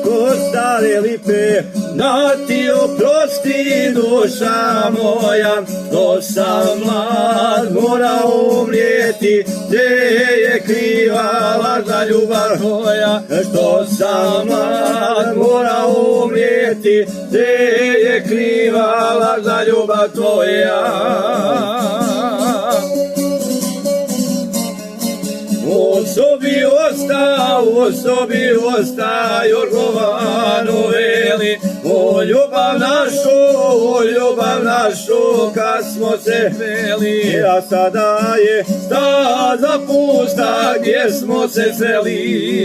ko stare lipe, da ti oprosti duša moja, što sam mlad morao umrijeti, gdje je kriva lažna ljubav moja, što sam mlad morao umrijeti, gdje je kriva lažna ljubav tvoja. U sobi osta Jorgovano veli, o ljubav našu, kad smo se veli, a sada je staza pusta gdje smo se seli.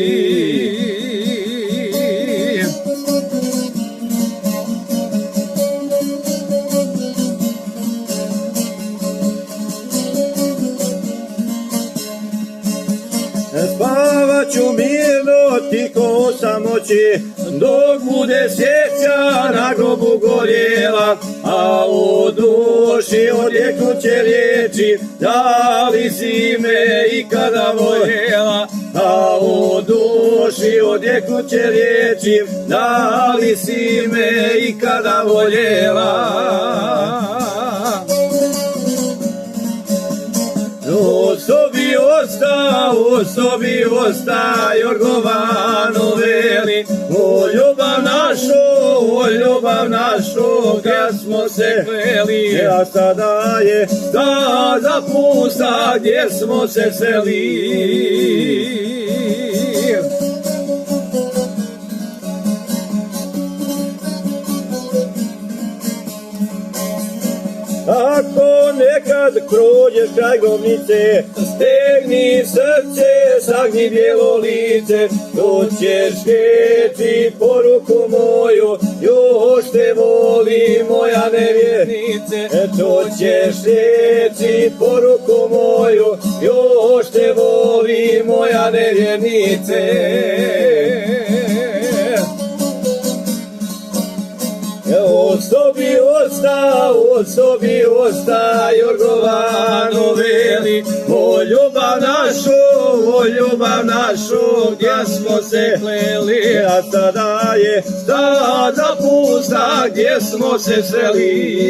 Spavaću mirno tiho samoći, dok bude sjeća na grobu gorjela, a u duši odjeknuće riječi, da li si me ikada voljela, a u duši odjeknuće riječi, da li si me ikada voljela. U sobi osta Jorgovano veli, o ljubav našu, gdje smo se kleli, a sada je staza pusta gdje smo se seli. Ako nekad prođeš kraj grobnice, stegni srce, sagni bijelo lice, tu ćeš reći poruku moju, još te voli moja nevjernice. Tu ćeš reći poruku moju, još te voli moja nevjernice. U sobi osta Jorgovano veli, o ljubav našu, gdje smo se kleli, a sada je staza pusta gdje smo se seli.